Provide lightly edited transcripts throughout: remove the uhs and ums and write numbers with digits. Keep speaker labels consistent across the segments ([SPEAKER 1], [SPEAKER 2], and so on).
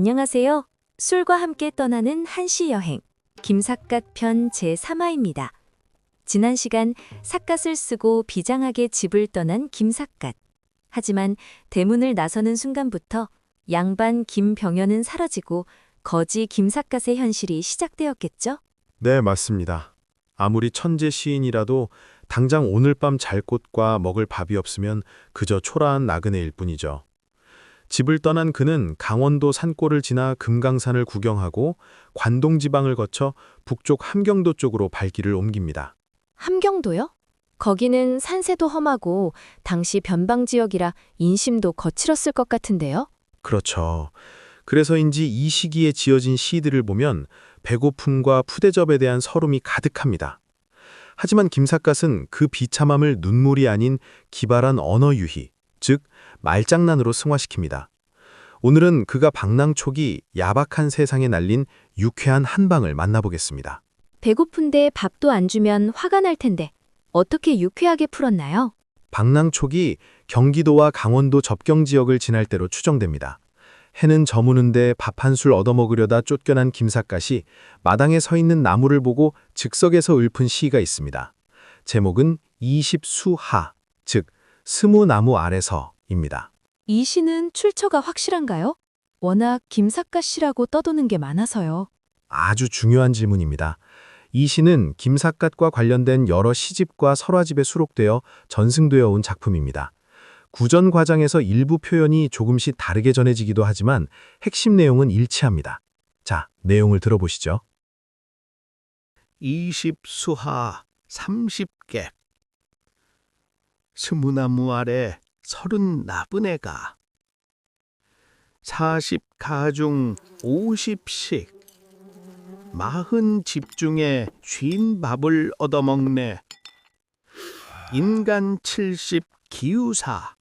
[SPEAKER 1] 안녕하세요. 술과 함께 떠나는 한시 여행, 김삿갓 편 제3화입니다. 지난 시간 삿갓을 쓰고 비장하게 집을 떠난 김삿갓. 하지만 대문을 나서는 순간부터 양반 김병현은 사라지고 거지 김삿갓의 현실이 시작되었겠죠?
[SPEAKER 2] 네, 맞습니다. 아무리 천재 시인이라도 당장 오늘 밤 잘 곳과 먹을 밥이 없으면 그저 초라한 나그네일 뿐이죠. 집을 떠난 그는 강원도 산골을 지나 금강산을 구경하고 관동 지방을 거쳐 북쪽 함경도 쪽으로 발길을 옮깁니다.
[SPEAKER 1] 함경도요? 거기는 산세도 험하고 당시 변방 지역이라 인심도 거칠었을 것 같은데요?
[SPEAKER 2] 그렇죠. 그래서인지 이 시기에 지어진 시들을 보면 배고픔과 푸대접에 대한 서름이 가득합니다. 하지만 김삿갓은 그 비참함을 눈물이 아닌 기발한 언어 유희, 즉 말장난으로 승화시킵니다. 오늘은 그가 방랑 초기 야박한 세상에 날린 유쾌한 한방을 만나보겠습니다.
[SPEAKER 1] 배고픈데 밥도 안 주면 화가 날 텐데 어떻게 유쾌하게 풀었나요?
[SPEAKER 2] 방랑 초기 경기도와 강원도 접경 지역을 지날 때로 추정됩니다. 해는 저무는데 밥 한 술 얻어먹으려다 쫓겨난 김삿갓이 마당에 서 있는 나무를 보고 즉석에서 읊은 시가 있습니다. 제목은 이십수하, 즉 스무나무 아래서입니다.
[SPEAKER 1] 이 시는 출처가 확실한가요? 워낙 김삿갓 씨라고 떠도는 게 많아서요.
[SPEAKER 2] 아주 중요한 질문입니다. 이 시는 김삿갓과 관련된 여러 시집과 설화집에 수록되어 전승되어 온 작품입니다. 구전 과정에서 일부 표현이 조금씩 다르게 전해지기도 하지만 핵심 내용은 일치합니다. 자, 내용을 들어보시죠.
[SPEAKER 3] 이십수하 30개 스무나무 아래 30나그네가 40가중 50씩 40집 중에 50밥을 얻어먹네. 인간 70 기우사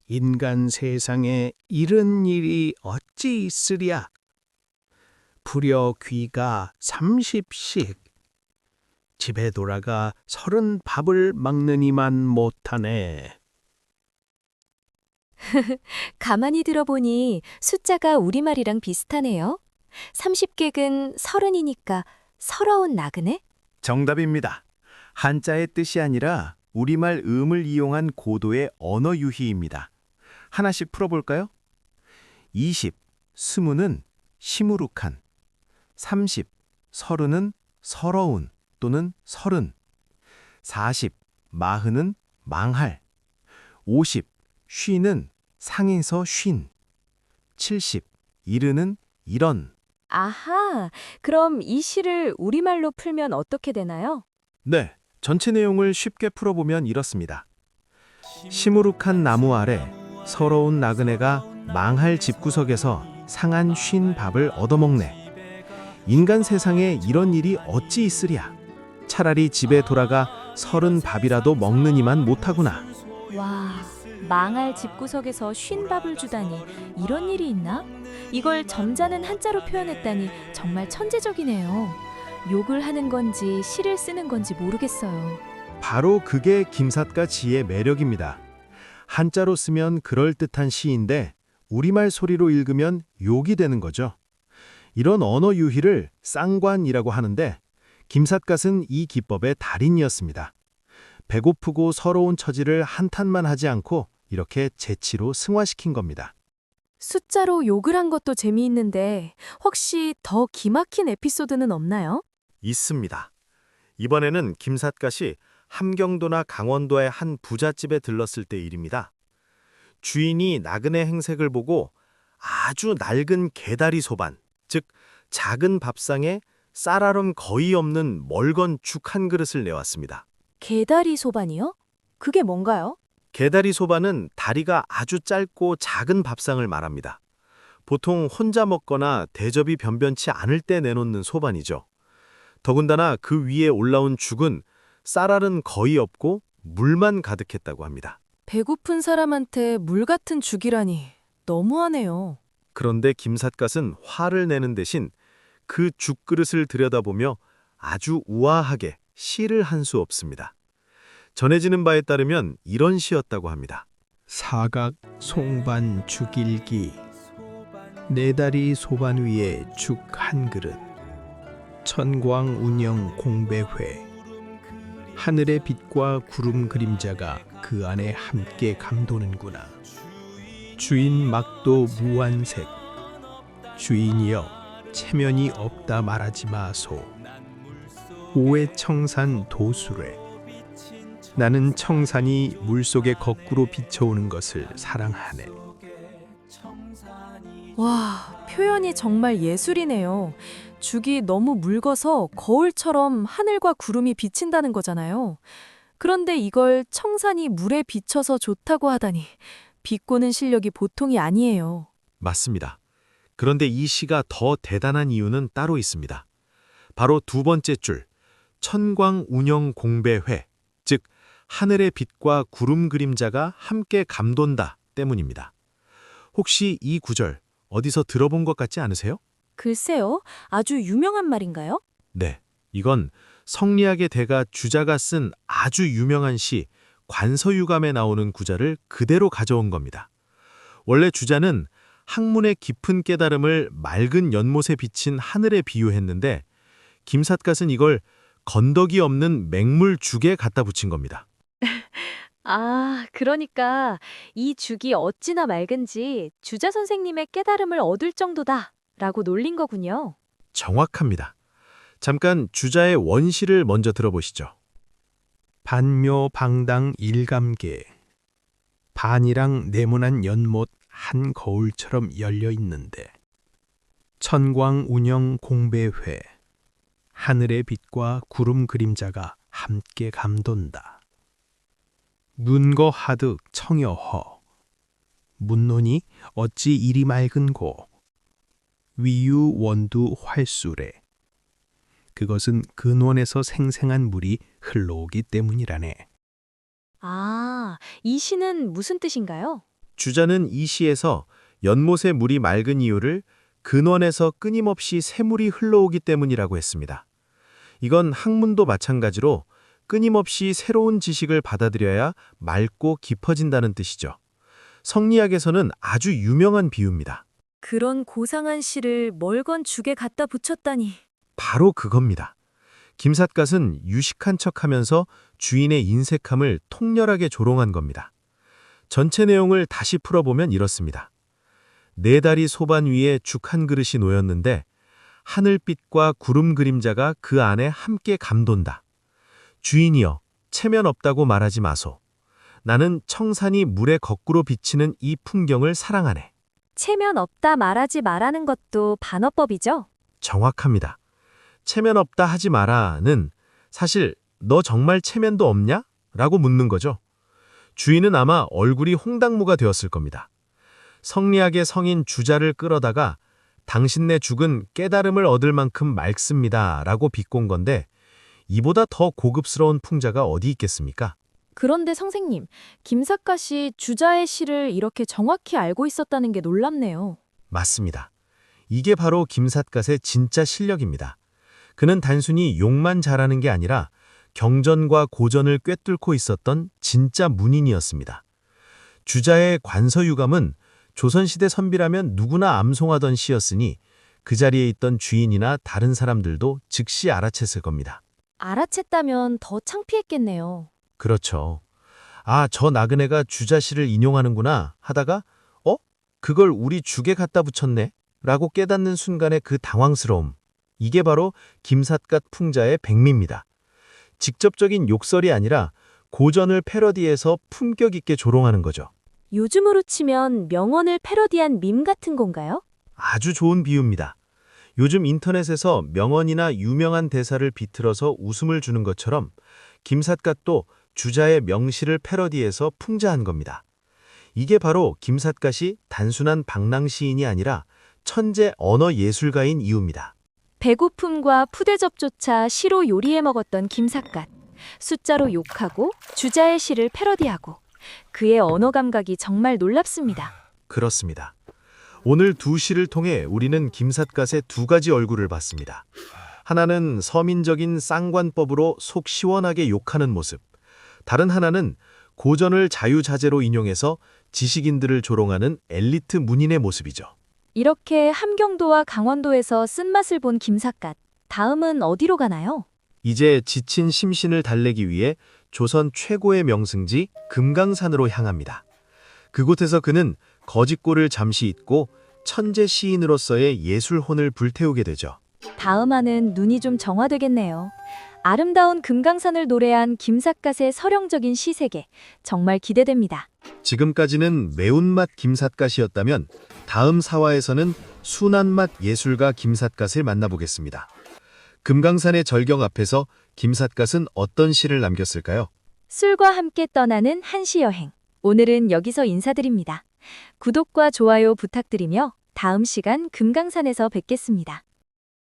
[SPEAKER 3] 인간 세상에 이런 일이 어찌 있으랴. 불여 귀가 30씩 집에 돌아가 30밥을 먹느니만 못하네.
[SPEAKER 1] 가만히 들어보니 숫자가 우리말이랑 비슷하네요. 30객은 30이니까 서러운 나그네?
[SPEAKER 4] 정답입니다. 한자의 뜻이 아니라 우리말 음을 이용한 고도의 언어 유희입니다. 하나씩 풀어볼까요? 20, 스무는 시무룩한, 30, 서른은 서러운 또는 서른, 40, 마흔은 망할, 50, 쉬는 상에서 쉰, 70, 이르는 이런.
[SPEAKER 1] 아하, 그럼 이 시를 우리말로 풀면 어떻게 되나요?
[SPEAKER 2] 네, 전체 내용을 쉽게 풀어보면 이렇습니다. 시무룩한 나무 아래 서러운 나그네가 망할 집구석에서 상한 쉰 밥을 얻어먹네. 인간 세상에 이런 일이 어찌 있으랴. 차라리 집에 돌아가 30밥이라도 먹느니만 못하구나.
[SPEAKER 1] 와, 망할 집구석에서 쉰 밥을 주다니 이런 일이 있나? 이걸 점잖은 한자로 표현했다니 정말 천재적이네요. 욕을 하는 건지 시를 쓰는 건지 모르겠어요.
[SPEAKER 2] 바로 그게 김삿갓 시의 매력입니다. 한자로 쓰면 그럴듯한 시인데 우리말 소리로 읽으면 욕이 되는 거죠. 이런 언어 유희를 쌍관이라고 하는데 김삿갓은 이 기법의 달인이었습니다. 배고프고 서러운 처지를 한탄만 하지 않고 이렇게 재치로 승화시킨 겁니다.
[SPEAKER 1] 숫자로 욕을 한 것도 재미있는데 혹시 더 기막힌 에피소드는 없나요?
[SPEAKER 2] 있습니다. 이번에는 김삿갓이 함경도나 강원도의 한 부잣집에 들렀을 때 일입니다. 주인이 나그네 행색을 보고 아주 낡은 개다리 소반, 즉 작은 밥상에 쌀알음 거의 없는 멀건 죽 한 그릇을 내왔습니다.
[SPEAKER 1] 개다리 소반이요? 그게 뭔가요?
[SPEAKER 2] 개다리 소반은 다리가 아주 짧고 작은 밥상을 말합니다. 보통 혼자 먹거나 대접이 변변치 않을 때 내놓는 소반이죠. 더군다나 그 위에 올라온 죽은 쌀알은 거의 없고 물만 가득했다고 합니다.
[SPEAKER 1] 배고픈 사람한테 물 같은 죽이라니 너무하네요.
[SPEAKER 2] 그런데 김삿갓은 화를 내는 대신 그 죽그릇을 들여다보며 아주 우아하게 시를 한 수 없습니다. 전해지는 바에 따르면 이런 시였다고 합니다.
[SPEAKER 3] 사각 송반 죽일기 네 다리 소반 위에 죽 한 그릇. 천광 운영 공배회. 하늘의 빛과 구름 그림자가 그 안에 함께 감도는구나. 주인 막도 무한색. 주인이여 체면이 없다 말하지 마소. 오해 청산 도수래. 나는 청산이 물속에 거꾸로 비쳐오는 것을 사랑하네.
[SPEAKER 5] 와, 표현이 정말 예술이네요. 죽이 너무 묽어서 거울처럼 하늘과 구름이 비친다는 거잖아요. 그런데 이걸 청산이 물에 비쳐서 좋다고 하다니 비꼬는 실력이 보통이 아니에요.
[SPEAKER 2] 맞습니다. 그런데 이 시가 더 대단한 이유는 따로 있습니다. 바로 두 번째 줄, 천광 운영 공배회, 즉 하늘의 빛과 구름 그림자가 함께 감돈다 때문입니다. 혹시 이 구절 어디서 들어본 것 같지 않으세요?
[SPEAKER 5] 글쎄요, 아주 유명한 말인가요?
[SPEAKER 2] 네, 이건 성리학의 대가 주자가 쓴 아주 유명한 시 관서유감에 나오는 구절을 그대로 가져온 겁니다. 원래 주자는 학문의 깊은 깨달음을 맑은 연못에 비친 하늘에 비유했는데 김삿갓은 이걸 건더기 없는 맹물 죽에 갖다 붙인 겁니다.
[SPEAKER 5] 아, 그러니까 이 죽이 어찌나 맑은지 주자 선생님의 깨달음을 얻을 정도다 라고 놀린 거군요.
[SPEAKER 2] 정확합니다. 잠깐 주자의 원시를 먼저 들어보시죠.
[SPEAKER 3] 반묘 방당 일감계. 반이랑 네모난 연못 한 거울처럼 열려 있는데. 천광 운영 공배회. 하늘의 빛과 구름 그림자가 함께 감돈다. 문거 하득 청여허. 문논이 어찌 이리 맑은고. 위유 원두 활수래. 그것은 근원에서 생생한 물이 흘러오기 때문이라네.
[SPEAKER 5] 아, 이 시는 무슨 뜻인가요?
[SPEAKER 2] 주자는 이 시에서 연못의 물이 맑은 이유를 근원에서 끊임없이 샘물이 흘러오기 때문이라고 했습니다. 이건 학문도 마찬가지로 끊임없이 새로운 지식을 받아들여야 맑고 깊어진다는 뜻이죠. 성리학에서는 아주 유명한 비유입니다.
[SPEAKER 5] 그런 고상한 시를 멀건 죽에 갖다 붙였다니.
[SPEAKER 2] 바로 그겁니다. 김삿갓은 유식한 척하면서 주인의 인색함을 통렬하게 조롱한 겁니다. 전체 내용을 다시 풀어보면 이렇습니다. 네 다리 소반 위에 죽 한 그릇이 놓였는데 하늘빛과 구름 그림자가 그 안에 함께 감돈다. 주인이여 체면 없다고 말하지 마소. 나는 청산이 물에 거꾸로 비치는 이 풍경을 사랑하네.
[SPEAKER 5] 체면 없다 말하지 말라는 것도 반어법이죠?
[SPEAKER 2] 정확합니다. 체면 없다 하지 마라는 사실 너 정말 체면도 없냐? 라고 묻는 거죠. 주인은 아마 얼굴이 홍당무가 되었을 겁니다. 성리학의 성인 주자를 끌어다가 당신네 죽은 깨달음을 얻을 만큼 맑습니다 라고 비꼰 건데 이보다 더 고급스러운 풍자가 어디 있겠습니까?
[SPEAKER 5] 그런데 선생님, 김삿갓이 주자의 시를 이렇게 정확히 알고 있었다는 게 놀랍네요.
[SPEAKER 2] 맞습니다. 이게 바로 김삿갓의 진짜 실력입니다. 그는 단순히 욕만 잘하는 게 아니라 경전과 고전을 꿰뚫고 있었던 진짜 문인이었습니다. 주자의 관서유감은 조선시대 선비라면 누구나 암송하던 시였으니 그 자리에 있던 주인이나 다른 사람들도 즉시 알아챘을 겁니다.
[SPEAKER 5] 알아챘다면 더 창피했겠네요.
[SPEAKER 2] 그렇죠. 아, 저 나그네가 주자시를 인용하는구나 하다가 그걸 우리 죽에 갖다 붙였네 라고 깨닫는 순간의 그 당황스러움. 이게 바로 김삿갓 풍자의 백미입니다. 직접적인 욕설이 아니라 고전을 패러디해서 품격 있게 조롱하는 거죠.
[SPEAKER 5] 요즘으로 치면 명언을 패러디한 밈 같은 건가요?
[SPEAKER 2] 아주 좋은 비유입니다. 요즘 인터넷에서 명언이나 유명한 대사를 비틀어서 웃음을 주는 것처럼 김삿갓도 주자의 명시를 패러디해서 풍자한 겁니다. 이게 바로 김삿갓이 단순한 방랑 시인이 아니라 천재 언어 예술가인 이유입니다.
[SPEAKER 5] 배고픔과 푸대접조차 시로 요리해 먹었던 김삿갓. 숫자로 욕하고 주자의 시를 패러디하고 그의 언어 감각이 정말 놀랍습니다.
[SPEAKER 2] 그렇습니다. 오늘 두 시를 통해 우리는 김삿갓의 두 가지 얼굴을 봤습니다. 하나는 서민적인 쌍관법으로 속 시원하게 욕하는 모습. 다른 하나는 고전을 자유자재로 인용해서 지식인들을 조롱하는 엘리트 문인의 모습이죠.
[SPEAKER 1] 이렇게 함경도와 강원도에서 쓴맛을 본 김삿갓. 다음은 어디로 가나요?
[SPEAKER 3] 이제 지친 심신을 달래기 위해 조선 최고의 명승지 금강산으로 향합니다. 그곳에서 그는 거짓골을 잠시 잊고 천재 시인으로서의 예술혼을 불태우게 되죠.
[SPEAKER 1] 다음 화는 눈이 좀 정화되겠네요. 아름다운 금강산을 노래한 김삿갓의 서령적인 시세계. 정말 기대됩니다.
[SPEAKER 3] 지금까지는 매운맛 김삿갓이었다면 다음 사화에서는 순한맛 예술가 김삿갓을 만나보겠습니다. 금강산의 절경 앞에서 김삿갓은 어떤 시를 남겼을까요?
[SPEAKER 1] 술과 함께 떠나는 한시 여행. 오늘은 여기서 인사드립니다. 구독과 좋아요 부탁드리며 다음 시간 금강산에서 뵙겠습니다.